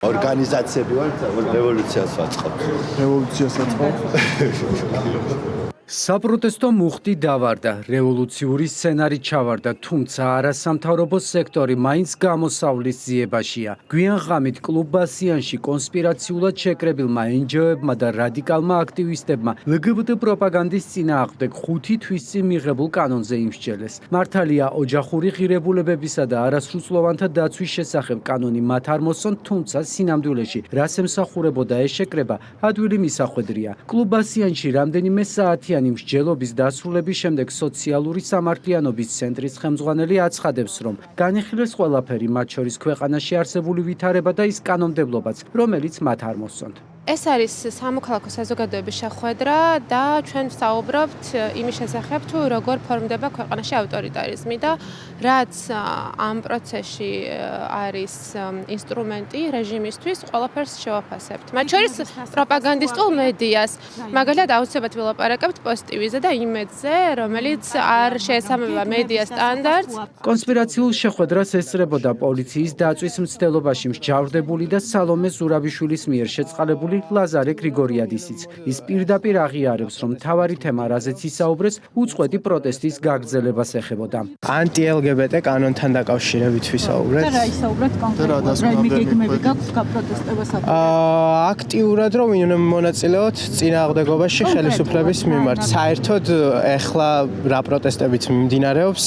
ორგანიზაციები ვართ, რევოლუციას ვაწყობთ. რევოლუციას აწყობ. საპროტესტო მუხტი დავარდა, რევოლუციური სცენარი ჩავარდა, თუმცა არასამთავრობო სექტორი მაინც გამოსავლის ძიებაშია. გვიან ღამით კლუბ ბასიანში კონსპირაციულად შეკრებილმა NGO-ებმა და რადიკალმა აქტივისტებმა LGBT პროპაგანდის წინააღმდეგ 5 თვის წინ მიღებულ კანონზე იმსჯელეს. მართალია ოჯახური ღირებულებებისა და არასრულწლოვანთა დაცვის შესახებ კანონი მათ არ მოსწონთ, თუმცა სინამდვილეში რას ემსახურებოდა ეს შეკრება, ადვილი მისახვედრია. კლუბ ბასიანში რამდენიმე საათიანი მსჯელობის დასრულების შემდეგ სოციალური სამართლიანობის ცენტრის ხელმძღვანელი აცხადებს, რომ განიხილეს ყველაფერი, მათ შორის ქვეყანაში არსებული ვითარება და ის კანონმდებლობაც, რომელიც მათ არ მოსწონთ. ეს არის სამოქალაქო საზოგადოების შეხვედრა და ჩვენ ვსაუბრობთ იმის შესახებ, თუ როგორ ფორმდება ქვეყანაში ავტორიტარიზმი და რაც ამ პროცესში არის ინსტრუმენტი რეჟიმისთვის, ყველაფერს შევაფასებთ. მათ შორის პროპაგანდისტულ მედიას, მაგალითად აუცილებლად ვილაპარაკებთ პოზიტივიზე და იმედზე, რომელიც არ შეესაბამება მედიას სტანდარტს. კონსპირაციულ შეხვედრას ესწრებოდა პოლიციის დაწვის მცდელობაში მსჯავრდებული და სალომე ზურაბიშვილის მიერ შეწყალებული ლაზარე გრიგორიადისიც. ის პირდაპირ აღიარებს, რომ მთავარი თემა, რაზეც ისაუბრეს, უწყვეტი პროტესტის გაგრძელებას ეხებოდა. ანტი-LGBT კანონთან დაკავშირებით ვისაუბრეთ. რა ისაუბრეთ კონკრეტულად? რაიმე გეგმები გაქვთ გაპროტესტებასაკენ? აქტიურად რომ მონაწილეოთ წინააღმდეგობაში ხელისუფლების მიმართ. საერთოდ ეხლა რა პროტესტებიც მიმდინარეობს,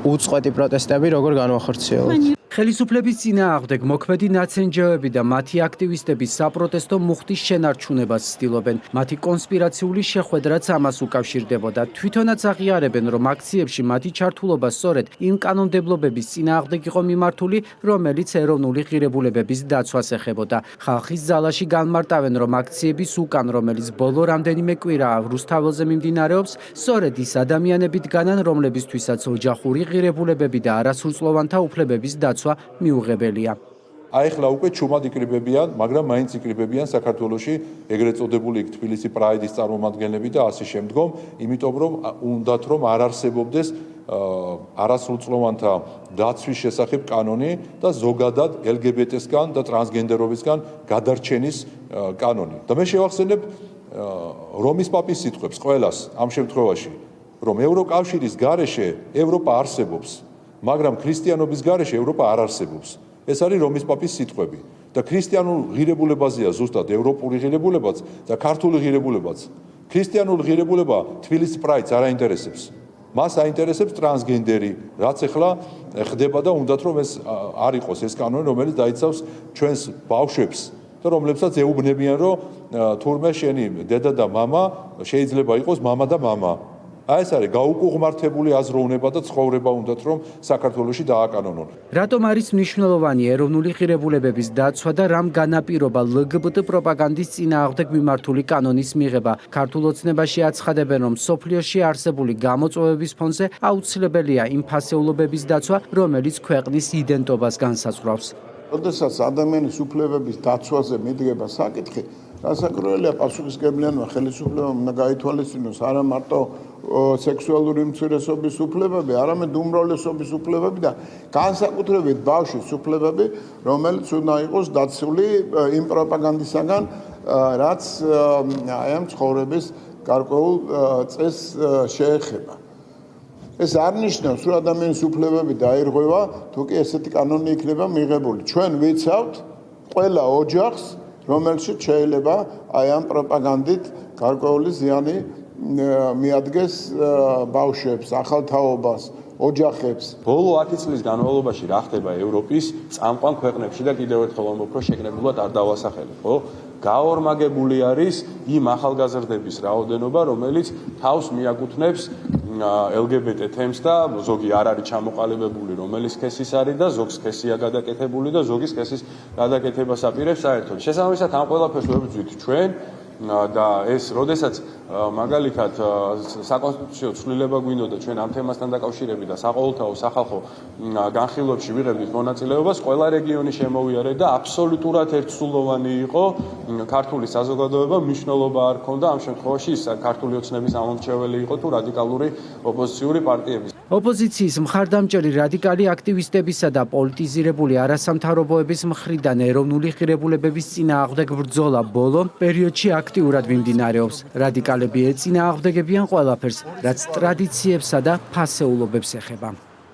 უწყვეტი პროტესტები როგორ განვახორციელოთ? ხელისუფლების წინააღმდეგ მოქმედი ნაცენჯეოები და მათი აქტივისტები საპროტესტო მუხტის შენარჩუნებას ცდილობენ. მათი კონსპირაციული შეხვედრაც ამას უკავშირდებოდა. თვითონაც აღიარებენ, რომ აქციებში მათი ჩართულობა სწორედ იმ კანონმდებლობების წინააღმდეგ იყო მიმართული, რომელიც ეროვნული ღირებულებების დაცვას ეხებოდა. ხალხის ზალაში განმარტავენ, რომ აქციების უკან, რომელიც ბოლო რამდენიმე კვირაა რუსთაველზე მიმდინარეობს, სწორედ ის ადამიანები დგანან, რომლებისთვისაც ოჯახური ღირებულებები და არასრულწლოვანთა უფლებების დაცვა მიუღებელია. ახლა უკვე ჩუმად იკრიბებიან, მაგრამ მაინც იკრიბებიან საქართველოში ეგრეთ წოდებული თბილისი პრაიდის წარმომადგენლები და ასე შემდგომ, იმიტომ რომ უნდათ რომ არ არსებობდეს არასრულწლოვანთა დაცვის შესახებ კანონი და ზოგადად LGBT-სგან და ტრანსგენდერობისგან გადარჩენის კანონი. და მე შევახსენებ რომის პაპის სიტყვებს ყველას ამ შემთხვევაში, რომ ევროკავშირის გარეშე ევროპა არსებობს, მაგრამ ქრისტიანობის გარეშე ევროპა არ არსებობს. ეს არის რომის პაპის სიტყვები და ქრისტიანულ ღირებულებაზეა ზუსტად ევროპული ღირებულებაც და ქართული ღირებულებაც. ქრისტიანული ღირებულება თბილისის პრაიდს არ აინტერესებს. მას აინტერესებს ტრანსგენდერი, რაც ახლა ხდება და უნდათ რომ ეს არ იყოს ეს კანონი, რომელიც დაიცავს ჩვენს ბავშვებს და რომლებსაც ეუბნებიან, რომ თურმე შენი დედა და მამა შეიძლება იყოს მამა და მამა. ეს არის გაუკუღმართებული აზროვნება და ცხოვრება უნდათ რომ საქართველოში დააკანონონ. რატომ არის მნიშვნელოვანი ეროვნული ღირებულებების დაცვა და რამ განაპირობა LGBT პროპაგანდის წინააღმდეგ მიმართული კანონის მიღება? ქართულ ოცნებაში აცხადებენ, რომ სოფლიოში არსებული გამოწვევების ფონზე აუცილებელია იმ ფასეულობების დაცვა, რომელიც ქვეყნის იდენტობას განსაზღვრავს. როდესაც ადამიანის უფლებების დაცვაზე მიდგება საკითხი, რასაკვირველია პასუხისმგებელმა ხელისუფლებამ უნდა გაითვალისწინოს არა მარტო სექსუალური უმცირესობის უფლებები, არამედ უმრავლესობის უფლებები და განსაკუთრებით ბავშვის უფლებები, რომელიც უნდა იყოს დაცული იმ პროპაგანდისაგან, რაც აი ამ ცხოვრების გარკვეულ წესს შეეხება. ეს არ ნიშნავს, რომ ადამიანის უფლებები დაირღვევა, თუ კი ესეთი კანონი იქნება მიღებული. ჩვენ ვიცავთ ყველა ოჯახს, რომელშიც შეიძლება აი ამ პროპაგანდით გარკვეული ზიანი მიადგეს ბავშვებს, ახალთაობას, ოჯახებს. ბოლო 10 წლის განმავლობაში რა ხდება ევროპის წამყვან ქვეყნებში და კიდევ ერთხელ რომ უფრო შეკრებულად არ დავასახელებ, ხო? გაორმაგებული არის იმ ახალგაზრდების რაოდენობა, რომელიც თავს მიაკუთვნებს LGBT თემს და ზოგი არ არის ჩამოყალიბებული, რომელიც სქესის არის და ზოგს სქესია გადაკეთებული და ზოგის სქესის გადაკეთებას აპირებს საერთოდ. შესაბამისად ამ ყველაფერს ვებრძვით ჩვენ და ეს როდესაც მაგალითად საკონსტიტუციო ცვლილება გვინდოდა ჩვენ ამ თემასთან დაკავშირებით და საყოველთაო სახალხო განხილვებში ვიღებდით მონაწილეობას, ყველა რეგიონი შემოვიარეთ და აბსოლუტურად ერთსულოვანი იყო ქართული საზოგადოება, მნიშვნელობა არ ქონდა ამ შემთხვევაში ის ქართული ოცნების ამომრჩეველი იყო თუ რადიკალური ოპოზიციური პარტიების. ოპოზიციის მხარდამჭერი რადიკალი აქტივისტებისა და პოლიტიზირებული არასამთავრობოების მხრიდან ეროვნული ღირებულებების წინააღმდეგ ბრძოლა ბოლო პერიოდში აქტიურად მიმდინარეობს. რადიკალები ეწინააღმდეგებიან ყველაფერს, რაც ტრადიციებსა და ფასეულობებს ეხება.